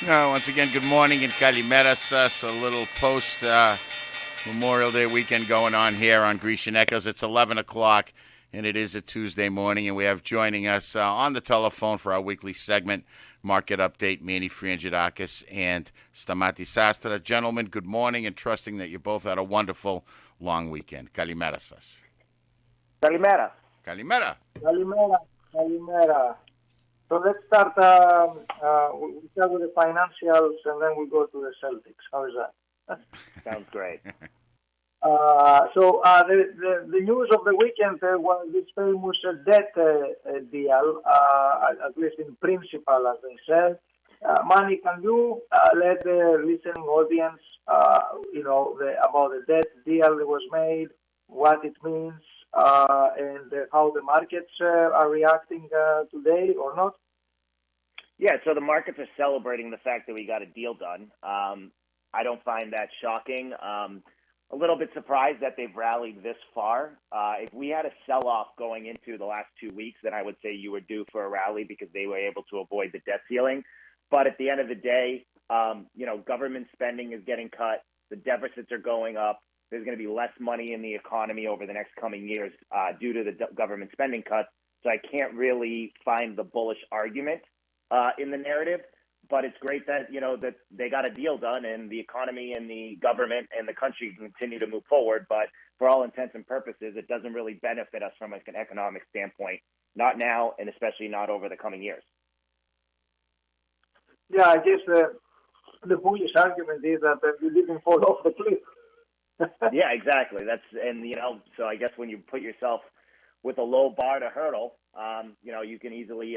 Once again, good morning and Kalimeras. A little post Memorial Day weekend going on here on Grecian Echoes. It's 11 o'clock, and it is a Tuesday morning, and we have joining us on the telephone for our weekly segment, Market Update, Manny Frangiadakis and Stamati Sastra. Gentlemen, good morning, and trusting that you both had a wonderful long weekend. Kalimeras. Kalimera. Kalimera. Kalimera. Kalimera. So let's start. We start with the financials, and then we go to the Celtics. How is that? Sounds great. The news of the weekend was this famous debt deal, at least in principle, as they said. Manny, can you let the listening audience, about the debt deal that was made, what it means, and how the markets are reacting today or not? Yeah, so the markets are celebrating the fact that we got a deal done. I don't find that shocking. A little bit surprised that they've rallied this far. If we had a sell-off going into the last 2 weeks, then I would say you were due for a rally because they were able to avoid the debt ceiling. But at the end of the day, government spending is getting cut. The deficits are going up. There's going to be less money in the economy over the next coming years due to the government spending cuts. So I can't really find the bullish argument in the narrative. But it's great that, that they got a deal done and the economy and the government and the country continue to move forward. But for all intents and purposes, it doesn't really benefit us from an economic standpoint, not now and especially not over the coming years. Yeah, I guess the bullish argument is that you didn't fall off the cliff. Yeah, exactly. So I guess when you put yourself with a low bar to hurdle, you can easily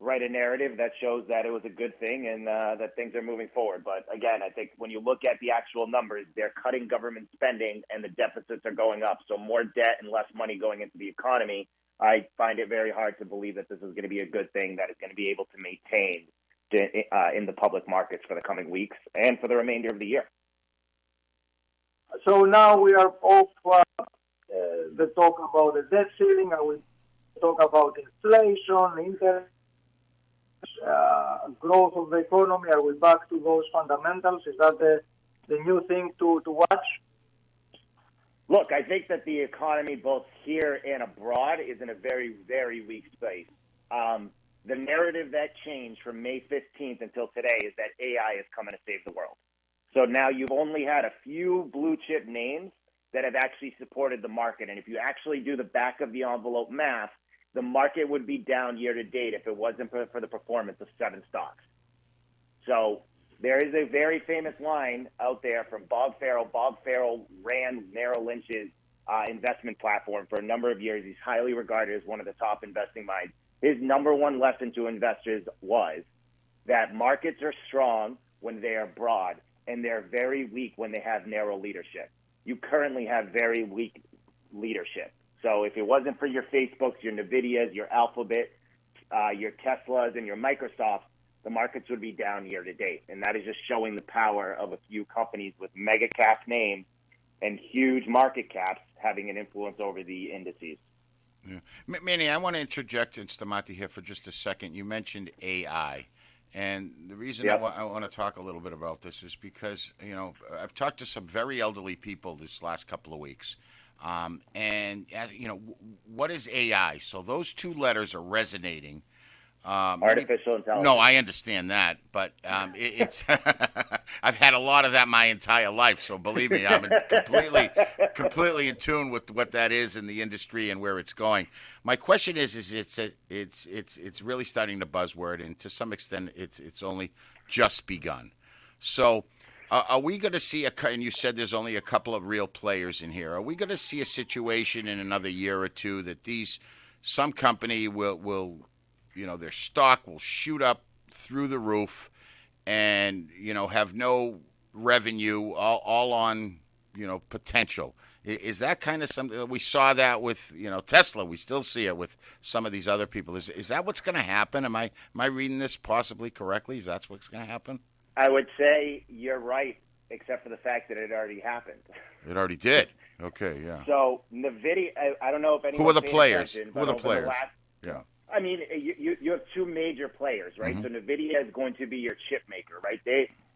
write a narrative that shows that it was a good thing and that things are moving forward. But again, I think when you look at the actual numbers, they're cutting government spending and the deficits are going up. So more debt and less money going into the economy. I find it very hard to believe that this is going to be a good thing that is going to be able to maintain in the public markets for the coming weeks and for the remainder of the year. So now we are off the talk about the debt ceiling, and we talk about inflation, interest, growth of the economy. Are we back to those fundamentals? Is that the new thing to watch? Look, I think that the economy, both here and abroad, is in a very, very weak space. The narrative that changed from May 15th until today is that AI is coming to save the world. So now you've only had a few blue chip names that have actually supported the market. And if you actually do the back of the envelope math, the market would be down year to date if it wasn't for the performance of 7 stocks. So there is a very famous line out there from Bob Farrell. Bob Farrell ran Merrill Lynch's investment platform for a number of years. He's highly regarded as one of the top investing minds. His number one lesson to investors was that markets are strong when they are broad, and they're very weak when they have narrow leadership. You currently have very weak leadership. So if it wasn't for your Facebooks, your NVIDIAs, your Alphabet, your Teslas, and your Microsofts, the markets would be down year to date. And that is just showing the power of a few companies with mega cap names and huge market caps having an influence over the indices. Yeah. Manny, I want to interject in Stamati here for just a second. You mentioned AI. And the reason I want to talk a little bit about this is because, I've talked to some very elderly people this last couple of weeks. And, what is AI? So those 2 letters are resonating. Artificial intelligence. No, I understand that, but it's I've had a lot of that my entire life. So believe me, I'm completely in tune with what that is in the industry and where it's going. My question is it's really starting to buzzword, and to some extent, it's only just begun. So. Are we going to see and you said there's only a couple of real players in here. Are we going to see a situation in another year or two that some company will their stock will shoot up through the roof and, have no revenue, all on, potential? Is that kind of something? We saw that with, Tesla. We still see it with some of these other people. Is that what's going to happen? Am I reading this possibly correctly? Is that what's going to happen? I would say you're right, except for the fact that it already happened. It already did. Okay, yeah. So NVIDIA, I don't know if anyone. Who are the players? Who are the players? I mean, you have two major players, right? So NVIDIA is going to be your chip maker, right?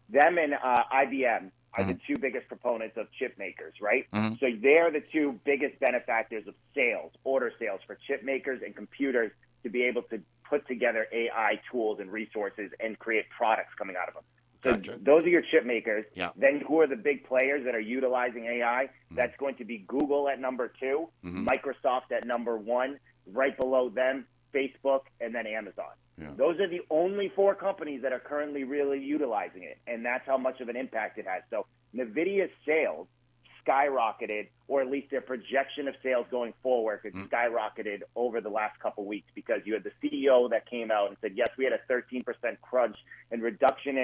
Them and IBM are the two biggest proponents of chip makers, right? So they're the two biggest benefactors of sales, order sales for chip makers and computers to be able to put together AI tools and resources and create products coming out of them. So those are your chip makers. Yeah. Then who are the big players that are utilizing AI? That's going to be Google at number 2, Microsoft at number 1, right below them, Facebook, and then Amazon. Yeah. Those are the only 4 companies that are currently really utilizing it, and that's how much of an impact it has. So NVIDIA's sales skyrocketed, or at least their projection of sales going forward has skyrocketed over the last couple of weeks, because you had the CEO that came out and said, yes, we had a 13% crunch and reduction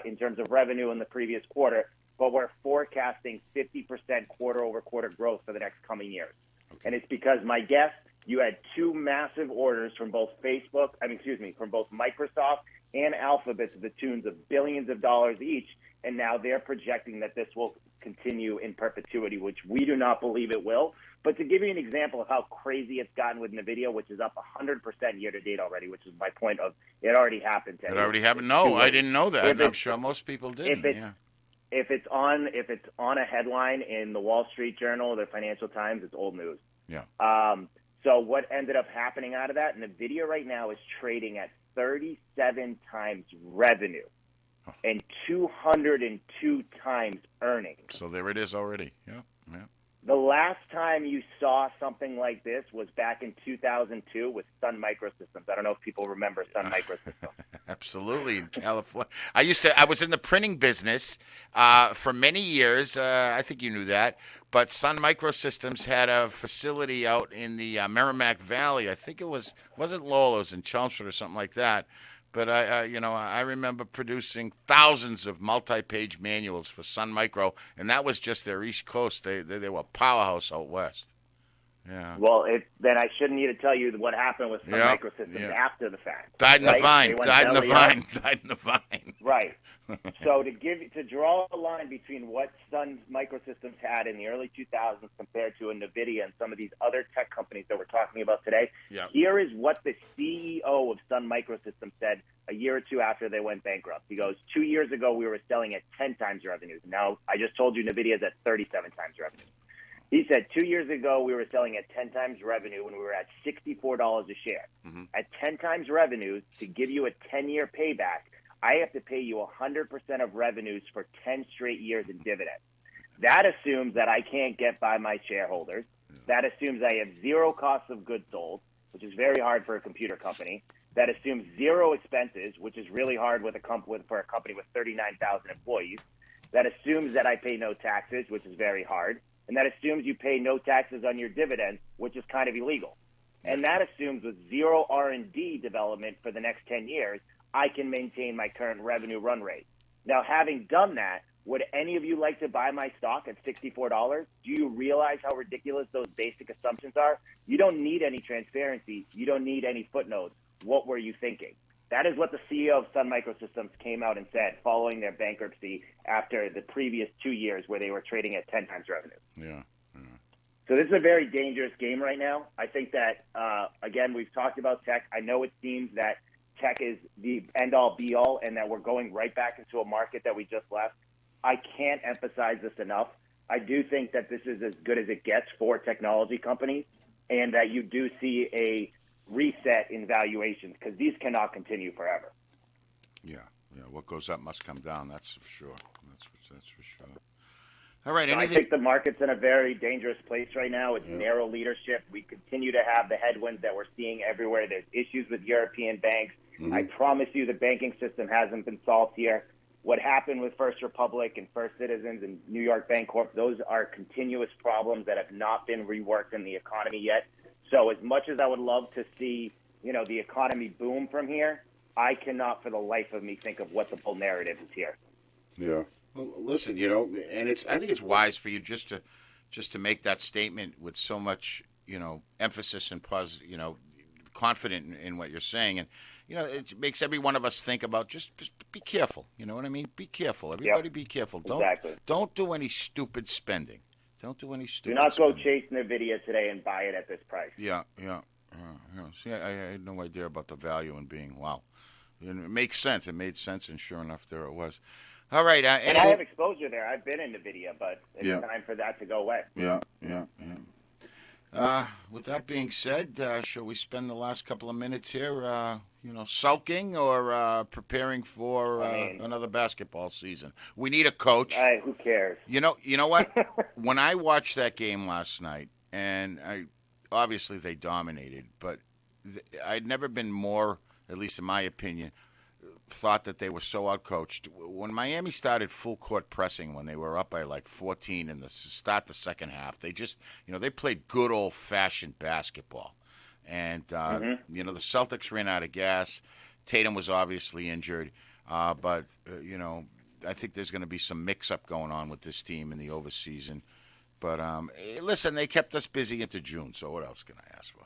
in terms of revenue in the previous quarter, but we're forecasting 50% quarter-over-quarter growth for the next coming years. Okay. And it's because, my guess, you had 2 massive orders from both from both Microsoft and Alphabet to the tunes of billions of dollars each, and now they're projecting that this will continue in perpetuity, which we do not believe it will. But to give you an example of how crazy it's gotten with NVIDIA, which is up 100% year-to-date already, which is my point of it already happened. It already happened? No, I didn't know that. I'm sure most people didn't. If it's on a headline in the Wall Street Journal or the Financial Times, it's old news. Yeah. So what ended up happening out of that, NVIDIA right now is trading at 37 times revenue and 202 times earnings. So there it is already. Yeah. The last time you saw something like this was back in 2002 with Sun Microsystems. I don't know if people remember Sun Microsystems. Absolutely, in California. I was in the printing business for many years. I think you knew that. But Sun Microsystems had a facility out in the Merrimack Valley. I think wasn't Lowell, it was in Chelmsford or something like that. But I remember producing thousands of multi-page manuals for Sun Micro, and that was just their East Coast. They were a powerhouse out west. Yeah. Well, then I shouldn't need to tell you what happened with Sun Microsystems after the fact. Died in the vine. Died in the vine. Right. So to draw a line between what Sun Microsystems had in the early 2000s compared to a NVIDIA and some of these other tech companies that we're talking about today, here is what the CEO of Sun Microsystems said a year or two after they went bankrupt. He goes, 2 years ago, we were selling at 10 times revenues. Now, I just told you NVIDIA is at 37 times revenue. He said 2 years ago we were selling at 10 times revenue when we were at $64 a share. At 10 times revenues, to give you a 10-year payback, I have to pay you 100% of revenues for 10 straight years in dividends. That assumes that I can't get by my shareholders. That assumes I have zero cost of goods sold, which is very hard for a computer company. That assumes zero expenses, which is really hard for a company with 39,000 employees. That assumes that I pay no taxes, which is very hard. And that assumes you pay no taxes on your dividends, which is kind of illegal. And that assumes with zero R&D development for the next 10 years, I can maintain my current revenue run rate. Now, having done that, would any of you like to buy my stock at $64? Do you realize how ridiculous those basic assumptions are? You don't need any transparency. You don't need any footnotes. What were you thinking? That is what the CEO of Sun Microsystems came out and said following their bankruptcy after the previous 2 years where they were trading at 10 times revenue. Yeah. So this is a very dangerous game right now. I think that, again, we've talked about tech. I know it seems that tech is the end-all, be-all, and that we're going right back into a market that we just left. I can't emphasize this enough. I do think that this is as good as it gets for technology companies, and that you do see a reset in valuations, because these cannot continue forever. Yeah. What goes up must come down. That's for sure. That's for sure. All right. I think the market's in a very dangerous place right now. It's narrow leadership. We continue to have the headwinds that we're seeing everywhere. There's issues with European banks. I promise you, the banking system hasn't been solved here. What happened with First Republic and First Citizens and New York Bancorp, those are continuous problems that have not been reworked in the economy yet. So as much as I would love to see, the economy boom from here, I cannot for the life of me think of what the bull narrative is here. Yeah. Well, listen, and I think it's wise for you just to make that statement with so much, emphasis and confident in what you're saying. And, it makes every one of us think about just be careful. You know what I mean? Be careful. Everybody be careful. Don't do any stupid spending. Don't do any stupid Do not go spending. chase NVIDIA today and buy it at this price. Yeah. See, I had no idea about the value in being wow. And it makes sense. It made sense, and sure enough, there it was. All right. And I have exposure there. I've been in NVIDIA, but it's time for that to go away. Yeah. With that being said, shall we spend the last couple of minutes here, sulking or preparing for another basketball season? We need a coach. Who cares? You know what? When I watched that game last night, and obviously they dominated, but I'd never been more, at least in my opinion, thought that they were so outcoached. When Miami started full court pressing, when they were up by like 14 in the start the second half, they just, they played good old fashioned basketball. And, the Celtics ran out of gas. Tatum was obviously injured. But I think there's going to be some mix up going on with this team in the overseason. But listen, they kept us busy into June. So what else can I ask for?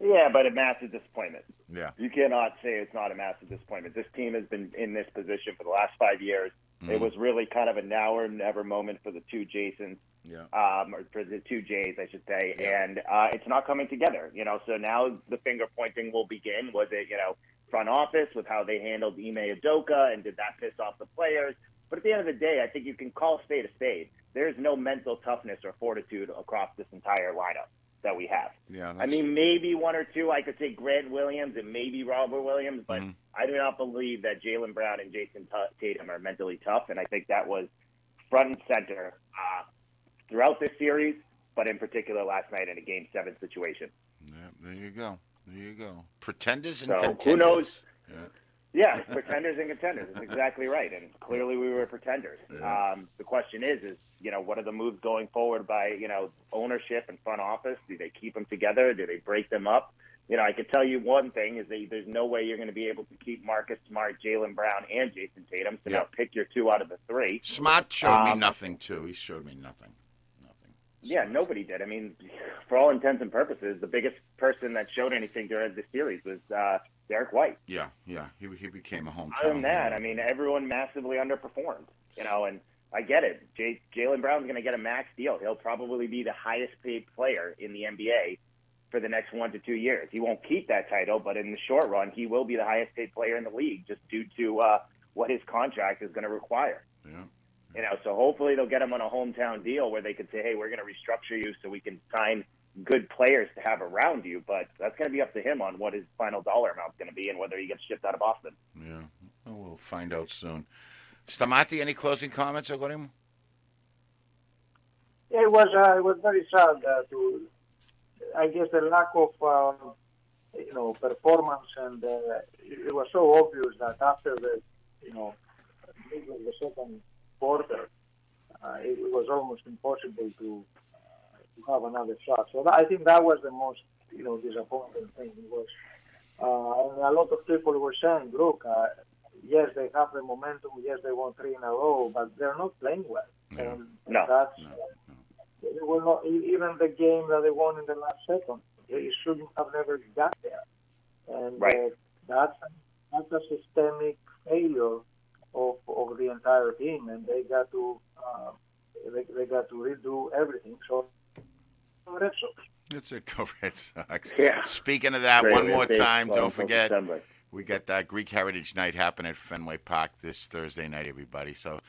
Yeah, but a massive disappointment. Yeah. You cannot say it's not a massive disappointment. This team has been in this position for the last 5 years. It was really kind of a now or never moment for the two Jasons, or for the two Jays, I should say, and it's not coming together. So now the finger pointing will begin. Was it, front office with how they handled Ime Udoka, and did that piss off the players? But at the end of the day, I think you can call a spade a spade. There's no mental toughness or fortitude across this entire lineup that we have. Yeah, I mean, maybe one or two. I could say Grant Williams and maybe Robert Williams, but I do not believe that Jaylen Brown and Jason Tatum are mentally tough, and I think that was front and center throughout this series, but in particular last night in a Game 7 situation. Yeah, there you go. Pretenders and so, contenders. Who knows? Yeah, pretenders and contenders. That's exactly right, and clearly we were pretenders. Yeah. The question is, what are the moves going forward by, ownership and front office? Do they keep them together? Do they break them up? I can tell you one thing is that there's no way you're going to be able to keep Marcus Smart, Jaylen Brown, and Jason Tatum. So now pick your two out of the three. Smart showed me nothing, too. He showed me nothing. Yeah, nobody did. I mean, for all intents and purposes, the biggest person that showed anything during the series was Derek White. Yeah. He became a hometown. Other than that, I mean, everyone massively underperformed, and I get it. Jaylen Brown's going to get a max deal. He'll probably be the highest paid player in the NBA for the next 1 to 2 years. He won't keep that title, but in the short run, he will be the highest paid player in the league just due to what his contract is going to require. Yeah. So hopefully they'll get him on a hometown deal where they could say, hey, we're going to restructure you so we can sign good players to have around you. But that's going to be up to him on what his final dollar amount is going to be and whether he gets shipped out of Boston. Yeah, well, we'll find out soon. Stamati, any closing comments about him? Yeah, it was very sad I guess the lack of performance, and it was so obvious that after the middle of the second quarter, it was almost impossible to have another shot. So I think that was the most disappointing thing. It was, and a lot of people were saying, look, yes, they have the momentum, yes, they won 3 in a row, but they're not playing well. No. And that's it will not, even the game that they won in the last second, they shouldn't have never got there. And that's a systemic failure of the entire team, and they got to redo everything. So Red Sox. It's a go Red Sox. Yeah. Speaking of that, one more time, don't forget, December. we got that Greek Heritage Night happening at Fenway Park this Thursday night, everybody. So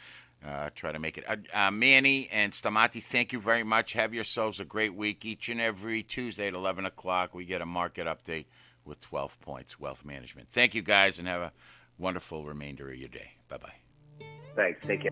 try to make it. Manny and Stamati, thank you very much. Have yourselves a great week. Each and every Tuesday at 11 o'clock, we get a market update with 12 points, wealth management. Thank you, guys, and have a wonderful remainder of your day. Bye-bye. Thanks. Take care.